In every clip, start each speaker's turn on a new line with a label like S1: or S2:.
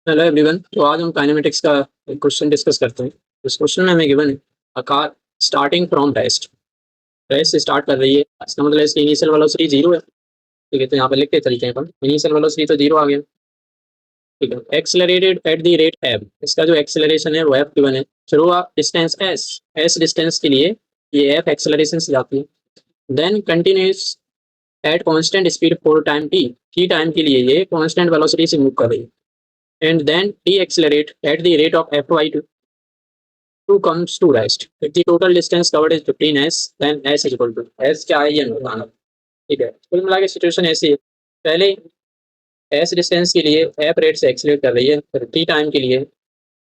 S1: Hello everyone. तो आज हम काइनेमेटिक्स का एक क्वेश्चन डिस्कस करते हैं। इस क्वेश्चन में हमें गिवन है a car starting from rest. Rest से स्टार्ट कर रही है, इसका मतलब है इसकी इनिशियल वेलोसिटी जीरो है। ठीक है, तो यहाँ पर लिखते चलते हैं अपन। इनिशियल वेलोसिटी तो जीरो आ गया। ठीक है, accelerated at the rate F, इसका जो एक्सेलरेशन है वो एफ गिवन है। Through a distance S, S distance के लिए ये एफ एक्सेलरेशन से जाती है। Then continuous at constant speed for time T time के लिए ये कांस्टेंट वेलोसिटी से मूव कर रही है। And then deaccelerate at the rate of Fy2 comes to rest. If the total distance covered is 15s, then S is equal to S क्या है ये हमें बताना। ठीक है, कुल मिला के सिचुएशन ऐसी है। पहले S डिस्टेंस के लिए F रेट से एक्सीलरेट कर रही है, फिर T टाइम के लिए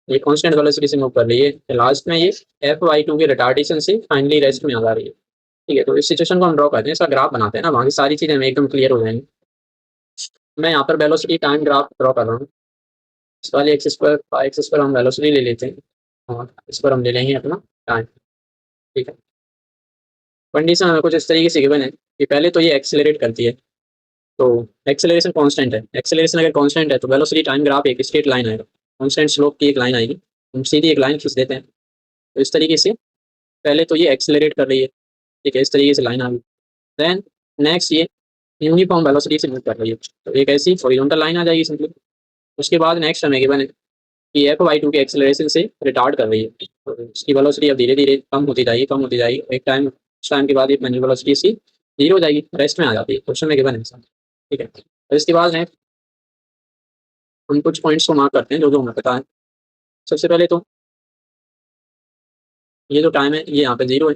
S1: ये कांस्टेंट वेलोसिटी से मूव कर रही है, लास्ट में ये Fy2 के रिटार्डेशन से फाइनली रेस्ट में आ जा रही है। ठीक है, तो इस सिचुएशन को हम ड्रॉ करते हैं, इसका ग्राफ बनाते हैं ना, बाकी सारी चीजें हमें एकदम क्लियर हो जाएंगी। मैं यहाँ पर वेलोसिटी टाइम ग्राफ ड्रॉ कर रहा हूँ। इस वाले एक्सिस पर एक्सिस पर हम वेलोसिटी ले लेते हैं और इस पर हम ले लेंगे अपना टाइम। ठीक है, कंडीशन हमें कुछ इस तरीके से गिवन है कि पहले तो ये एक्सेलरेट करती है, तो एक्सेलरेशन कांस्टेंट है। एक्सेलरेशन अगर कांस्टेंट है तो वेलोसिटी टाइम ग्राफ एक स्ट्रेट लाइन आएगा, कांस्टेंट स्लोप की एक लाइन आएगी। हम सीधी एक लाइन खींच देते हैं, तो इस तरीके से पहले तो ये एक्सेलरेट कर रही है। ठीक है, इस तरीके से लाइन आ गई। देन नेक्स्ट ये यूनिफॉर्म वेलोसिटी से मूव कर रही है, तो एक ऐसी हॉरिजॉन्टल लाइन आ जाएगी सिंपली। उसके बाद नेक्स्ट हमें गिवन है कि Fy2 के एक्सेलरेशन से रिटार्ड कर रही है, तो इसकी वेलोसिटी अब धीरे धीरे कम होती जाएगी, कम होती जाएगी। एक टाइम, उस टाइम के बाद ये फाइनल वेलोसिटी इसकी जीरो हो जाएगी, रेस्ट में आ जाती है। क्वेश्चन में गिवन है ऐसा। ठीक है, तो इसके बाद नेक्स्ट हम कुछ पॉइंट्स को मार्क करते हैं जो जो हमें पता है। सबसे पहले तो ये जो टाइम है ये यहाँ पे जीरो है।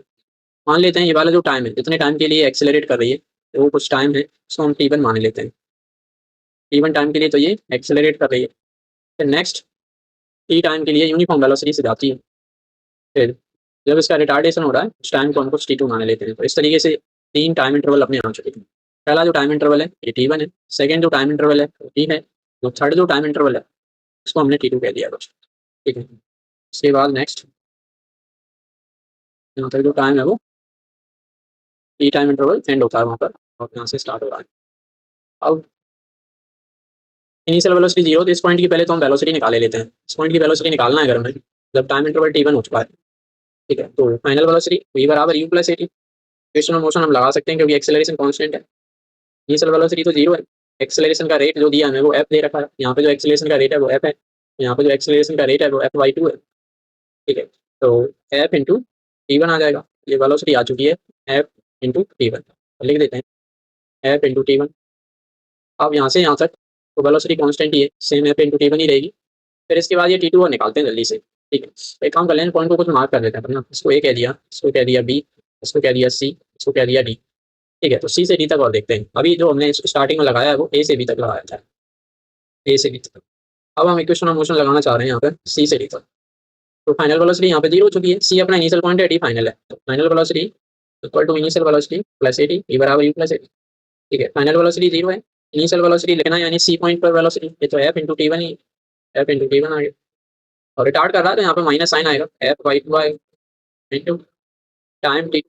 S1: मान लेते हैं ये वाला जो टाइम है, जितने टाइम के लिए एक्सेलरेट कर रही है, तो वो कुछ टाइम है, उसको हम T1 मान लेते हैं। T1 टाइम के लिए तो ये एक्सेलरेट कर रही है। फिर नेक्स्ट T टाइम के लिए यूनिफॉर्म वेलोसिटी से जाती है। फिर जब इसका रिटार्डेशन हो रहा है उस टाइम को हम कुछ T2 मान लेते हैं। तो इस तरीके से तीन टाइम इंटरवल अपने आ चुके हैं। पहला जो टाइम इंटरवल है ये T1 है, सेकंड जो टाइम इंटरवल है वो T है, जो थर्ड जो टाइम इंटरवल है उसको हमने T2 कह दिया कुछ। ठीक है, उसके बाद नेक्स्ट यहाँ तक जो टाइम है वो T टाइम इंटरवल एंड होता है वहाँ पर, और यहाँ से स्टार्ट हो रहा है। अब इनिशियल वेलोसिटी जीरो, तो इस पॉइंट की पहले तो हम वेलोसिटी निकाले लेते हैं। इस पॉइंट की वेलोसिटी निकालना है अगर हमें, जब टाइम इंटरवल T1 हो चुका है। ठीक है, तो फाइनल वेलोसिटी v बराबर u plus at। Equation of motion हम लगा सकते हैं क्योंकि एक्सेलरेशन कांस्टेंट है। इनिशियल वेलोसिटी तो जीरो है, एक्सेलरेशन का रेट जो दिया हमें वो f दे रखा है। यहाँ पे जो एक्सेलरेशन का रेट है वो f है, यहाँ पे जो एक्सेलरेशन का रेट है वो Fy2 है। ठीक है, तो f इंटू T1 आ जाएगा। ये वेलोसिटी आ चुकी है f इंटू T1, लिख देते हैं f इंटू T1। अब यहाँ से यहाँ तक तो वेलोसिटी कांस्टेंट ही है, सेम f इंटू T1 ही रहेगी। फिर इसके बाद ये T2 और निकालते हैं जल्दी से। ठीक है, एक काम कर लें, पॉइंट को कुछ मार्क कर देते हैं ना। इसको A कह दिया, इसको कह दिया B, इसको कह दिया C, इसको कह दिया D। ठीक है, तो C से D तक और देखते हैं। अभी जो हमने स्टार्टिंग में लगाया है वो A से B तक लगाया था, A से B तक। अब हम इक्वेशन ऑफ मोशन लगाना चाह रहे हैं यहाँ पर C से D तक। तो फाइनल वेलोसिटी यहाँ पे जीरो हो चुकी है, C अपना इनिशियल पॉइंट है, D फाइनल है। तो final velocity equal to initial velocity plus AT, V बराबर U प्लस AT। ठीक है, फाइनल वेलोसिटी जीरो है, इनिशियल वेलोसिटी लेना है यानी C पॉइंट पर वेलोसिटी, ये तो F इंटू T1 ही, F इंटू T1 आ गया। और रिटार्ड कर रहा है तो यहाँ पे माइनस साइन आएगा, Fy2 आएगा इंटू टाइम T।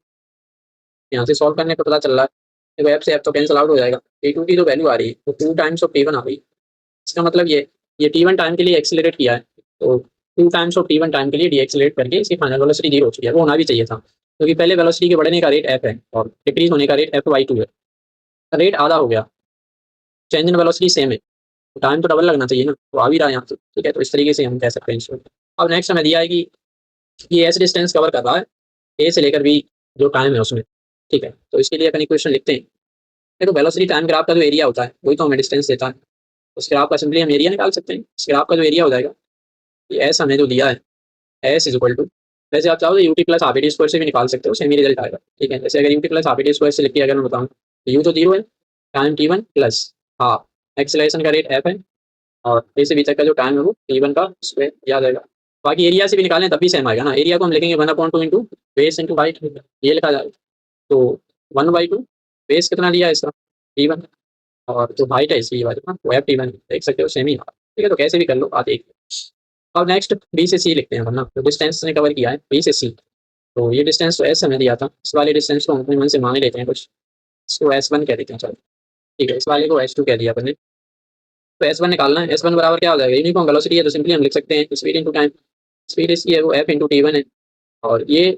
S1: यहाँ से सॉल्व करने पर पता चल रहा है, देखो एफ से एफ तो कैंसिल आउट हो जाएगा। T2 की जो वैल्यू आ रही है वो 2 टाइम्स ऑफ T1 आ रही है। इसका मतलब ये T1 टाइम के लिए एक्सीलरेट किया है, तो 2 टाइम्स ऑफ T1 टाइम के लिए डीएक्सीलरेट करके इसकी फाइनल वेलोसिटी जीरो हो चुकी है। वो होना भी चाहिए था, क्योंकि पहले वेलोसिटी के बढ़ने का रेट f है और डिक्रीज होने का रेट Fy2 है। रेट आधा हो गया, चेंज इन वेलोसिटी सेम है, तो टाइम तो डबल लगना चाहिए ना, तो आ भी रहा है यहाँ से। ठीक है, तो इस तरीके से हम कह सकते हैं इसको। अब नेक्स्ट हमें दिया है कि ये एस डिस्टेंस कवर कर रहा है ए से लेकर बी, जो टाइम है उसमें। ठीक है, तो इसके लिए अपन इक्वेशन लिखते हैं। देखो वेलोसिटी टाइम ग्राफ का जो एरिया होता है वही तो हमें डिस्टेंस देता है। उस ग्राफ का सिंपली हम एरिया निकाल सकते हैं। इस ग्राफ का जो एरिया हो जाएगा, ये एस हमें जो दिया है, एस इज इक्वल टू, वैसे आप चाहो तो UT plus half A T square से भी निकाल सकते हो, सेम ही रिजल्ट आएगा। ठीक है, जैसे अगर UT plus half A T square से लिख के अगर मैं बताऊँ तो यू तो जीरो है, time T1 plus half acceleration का रेट f है, और ए से बी तक का जो टाइम है वो T1 का स्क्वायर याद आएगा। बाकी एरिया से भी निकालें तब भी सेम आएगा ना। एरिया को हम लिखेंगे 1/2 इंटू बेस इंटू हाइट, ये लिखा जाएगा। तो 1/2 बेस कितना लिया है इसका T1, और जो हाइट है इसकी वाली ना वो F T1 देख सकते हो, सेम ही। ठीक है, तो कैसे भी कर लो आते। अब नेक्स्ट बी से सी लिखते हैं वरना, तो डिस्टेंस ने कवर किया है बी से सी। तो ये डिस्टेंस तो एस हमें दिया था, इस वाले डिस्टेंस को हम अपने मन से मान ही लेते हैं कुछ, इसको S1 कह देते हैं चलो। ठीक है, इस वाले को S2 कह दिया अपने। तो एस वन निकालना है। एस वन बराबर क्या हो जाएगा, यूनिफॉर्म वेलोसिटी है तो सिंपली हम लिख सकते हैं स्पीड इंटू टाइम। स्पीड इसकी है वो एफ इंटू टी वन है, और ये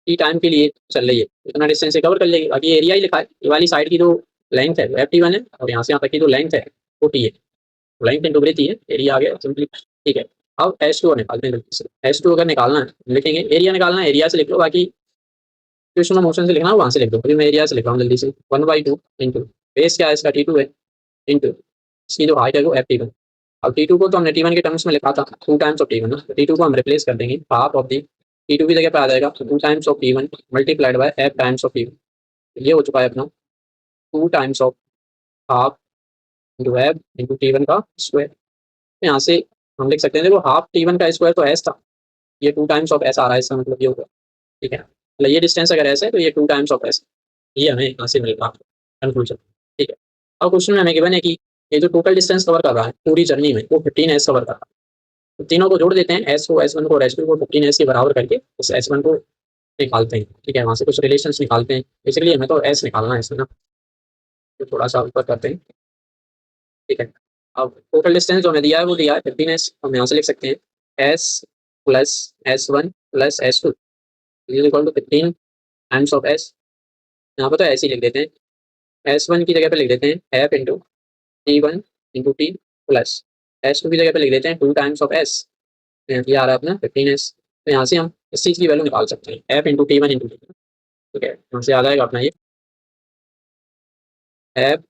S1: टी टाइम के लिए चल रही है, इतना डिस्टेंस से कवर कर लेगी। बाकी एरिया ही लिखा है, ये वाली साइड की जो लेंथ है वो एफ टी वन है, और यहाँ से यहाँ तक की जो लेंथ है वो टी है। लेंथ इंटू ब्रेथ ही है, एरिया आ गया सिंपली। ठीक है, अब एस टू निकालते हैं जल्दी से। एस टू अगर निकालना है लिखेंगे, एरिया निकालना है एरिया से लिख लो, बाकी क्वेश्चन मोशन से लिखना है वहाँ से लिख दो। अभी मैं एरिया से लिख रहा हूँ जल्दी से। 1/2 इंटू बेस क्या है इसका, टी टू है, इंटू इसकी जो हाइट है वो एफ टी वन। अब टी टू को तो हमने टी वन के टर्म्स में लिखा था, 2 times of T one. T two को हम रिप्लेस कर देंगे, half of the T two की जगह पे आ जाएगा 2 times of T one multiplied by F times of T one. ये हो चुका है अपना 2 times of half into F into T one का स्क्वायर। यहाँ से हम लिख सकते हैं, देखो हाफ टी वन का स्क्वायर तो एस था, ये 2 टाइम्स ऑफ एस आ रहा है, इसका मतलब ये होगा। ठीक है, मतलब ये डिस्टेंस अगर एस है तो ये 2 टाइम्स ऑफ एस, ये हमें यहाँ से मिल रहा है कंक्लूजन। ठीक है, अब क्वेश्चन में हमें गिवन है कि ये जो टोटल डिस्टेंस कवर कर रहा है पूरी जर्नी में वो 15 एस कवर कर रहा है। तो तीनों को जोड़ देते हैं, एस को, एस वन को और एस टू को 15 एस के बराबर करके उस एस वन को निकालते हैं। ठीक है, वहाँ से कुछ रिलेशन निकालते हैं, बेसिकली हमें तो एस निकालना है इसमें ना, तो थोड़ा सा ऊपर करते हैं। ठीक है, अब टोटल डिस्टेंस जो हमें दिया है वो दिया है 15 एस। हम यहाँ से लिख सकते हैं S plus S one plus S two is equal to 15 times of S. यहाँ पर तो ऐसे ही लिख देते हैं, एस वन की जगह पे लिख देते हैं F into T one into T plus S two की जगह पे लिख देते हैं 2 टाइम्स ऑफ एस। ये आ रहा है अपना 15 एस। तो यहाँ से हम इस चीज़ की वैल्यू निकाल सकते हैं, F into T one into T. ठीक है, यहाँ से आ जाएगा अपना ये F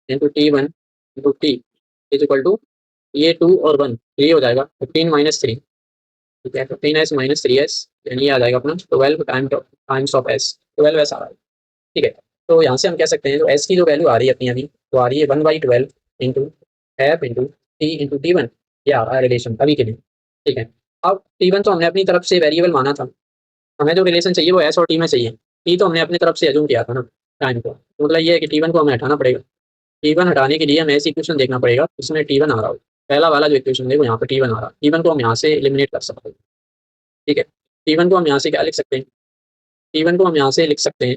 S1: into T one into T is equal to ये 2 और 1, ये हो जाएगा 15 माइनस 3। ठीक है, 15 एस माइनस 3 एस, यानी ये आ जाएगा अपना 12 टाइम्स ऑफ एस। 12 एस आ रहा है। ठीक है, तो यहाँ से हम कह सकते हैं जो एस की जो वैल्यू आ रही है अपनी अभी, तो आ रही है 1/12 into F into T into T one. ये आ रहा है रिलेशन अभी के लिए। ठीक है, अब टी वन तो हमने अपनी तरफ से वेरिएबल माना था, हमें जो रिलेशन चाहिए वो एस और टी में चाहिए। टी तो हमने अपनी तरफ से एज्यूम किया था ना टाइम को, तो मतलब ये है कि टी वन को हमें हटाना पड़ेगा। टी वन हटाने के लिए हमें ऐसी इक्वेशन देखना पड़ेगा इसमें टी वन आ रहा हो। पहला वाला जो इक्वेशन देखो यहाँ पर टी वन आ रहा है, टी वन को हम यहाँ से एलिमिनेट कर सकते हैं। ठीक है, टी वन को हम यहाँ से क्या लिख सकते हैं, टी वन को हम यहाँ से लिख सकते हैं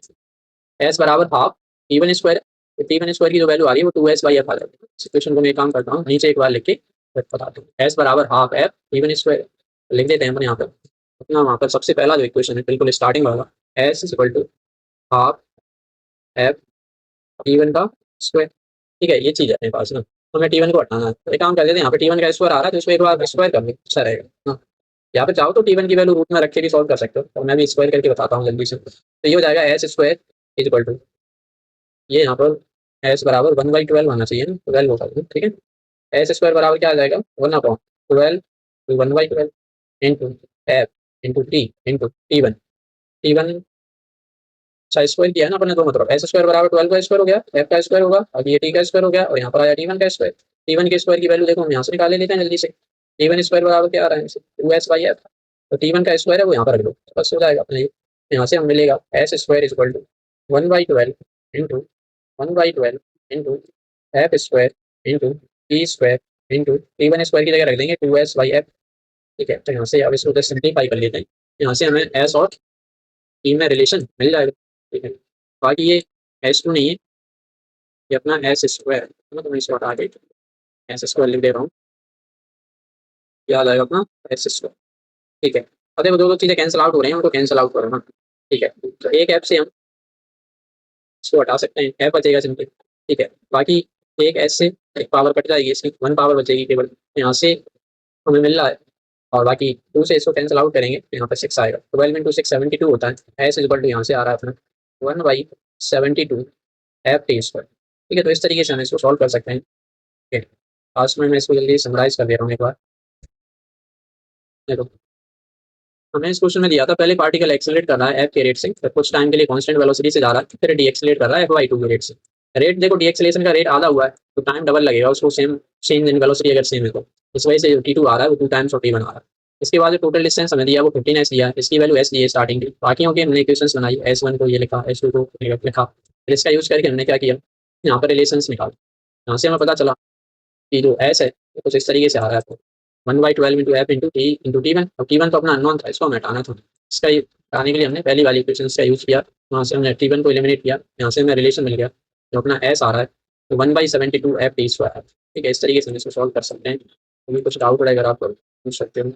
S1: एस बराबर half T one square. T one square की जो वैल्यू आ रही है वो 2s बाई एफ आ जाएगी। सिचुएशन को मैं एक काम करता हूँ, नीचे एक बार लिख के फिर बताता हूँ। एस बराबर half F T one square लिख देते हैं अपन यहाँ पर अपना। वहाँ पर सबसे पहला जो इक्वेशन है बिल्कुल स्टार्टिंग वाला, S is equal to half F T one का स्क्वायर। ठीक है, ये चीज़ है अपने पास ना, तो हमें टी वन को हटाना है। तो एक काम कर देते हैं, यहाँ पे टी वन का स्क्वायर आ रहा है तो इसको एक बार स्क्वायर कर ले, अच्छा रहेगा हाँ। यहाँ पे चाहो तो टी वन की वैल्यू रूट में रख के भी सॉल्व कर सकते हो, तो मैं भी स्क्वायर करके बताता हूँ जल्दी से। तो ये हो जाएगा S square is equal to, ये यहाँ पर एस बराबर 1/12 आना चाहिए ना, 12 होगा ठीक है। एस स्क्वायर बराबर क्या आ जाएगा 1/12 1/12 into F into T into T one. T one अच्छा स्क्वायर किया है ना अपने दो, मतलब एस स्क्वायर बराबर 12 का स्क्वायर हो गया, एफ का स्क्वायर होगा, अब ये टी का स्क्वायर हो गया, और यहाँ पर आया टी वन का स्क्वायर। टी वन के स्क्वायर की वैल्यू देखो हम यहाँ से निकाल लेते हैं जल्दी से। टी वन स्क्वायर बराबर क्या आ रहा है, 2s बाई एफ। तो टी वन का स्क्वायर है वो यहाँ पर रख दो, बस हो जाएगा अपने। यहाँ से हम मिलेगा S square is equal to 1/12 into 1/12 into F square into T square into T one square की जगह रख देंगे 2s बाई एफ। ठीक है, तो यहाँ से अब इसको जस्ट सिंप्लीफाई कर लेते हैं, यहाँ से हमें एस और टी में रिलेशन मिल जाएगा। ठीक है, बाकी ये एस टू नहीं है, ये अपना एस स्क्वायर, तो मैं इसको हटा के एस स्क्वायर लिख दे रहा हूँ, ये आ जाएगा अपना एस स्क्वायर। ठीक है, अब देखो दो दो चीज़ें कैंसिल आउट हो रही हैं, उनको कैंसिल आउट करो ना। ठीक है, तो एक ऐप से हम इसको हटा सकते हैं, ऐप बचेगा सिंपली। ठीक है, बाकी एक एस से एक पावर कट जाएगी, इसकी 1 पावर बचेगी केवल, यहाँ से हमें मिल रहा है। और बाकी 2 से इसको कैंसिल आउट करेंगे तो यहाँ पर 6 आएगा, 12 इंटू 6 72 होता है। एस इक्वल टू यहाँ से आ रहा है अपना 1/72 एफ टी स्क्वायर। ठीक है, तो इस तरीके से हम इसको सॉल्व कर सकते हैं। ठीक है, लास्ट में मैं इसको जल्दी समराइज कर दे रहा हूँ एक बार। देखो हमें इस क्वेश्चन में दिया था पहले पार्टिकल एक्सेलरेट कर रहा है एफ के रेट से, फिर कुछ टाइम के लिए कांस्टेंट वेलोसिटी से जा रहा है, फिर डी एक्सेलरेट कर रहा है f/2 के रेट से। रेट देखो डी एक्सेलेशन का रेट आधा हुआ है तो टाइम डबल लगेगा उसको, सेम सेम वेलोसिटी अगर सेम है तो इस वजह से टी टू आ रहा है वो 2 टाइम्स ऑफ टी वन आ रहा है। इसके बाद जो टोटल डिस्टेंस हमें दिया वो 15 एस दिया है, इसकी वैल्यू एस दी है स्टार्टिंग की। बाकियों के हमने इक्वेशंस बनाई, एस वन को ये लिखा, एस टू को लिखा, फिर इसका यूज करके हमने क्या किया, यहाँ पर रिलेशंस निकाल। यहाँ से हमें पता चला कि जो एस है वो कुछ इस तरीके से आ रहा है, तो 1/12 into F into T one. अब टी वन तो अपना अननोन था, इसको हमें हटाना था। इसका हटाने के लिए हमने पहली वाली इक्वेशन का यूज किया, वहाँ से हमने टी वन को एलिमिनेट किया, यहाँ से हमें रिलेशन मिल गया जो अपना एस आ रहा है तो 1/72 एफ टी स्क्वायर। ठीक है, इस तरीके से हम इसको सॉल्व कर सकते हैं। अभी कुछ डाउट रहेगा आप पूछ सकते हो।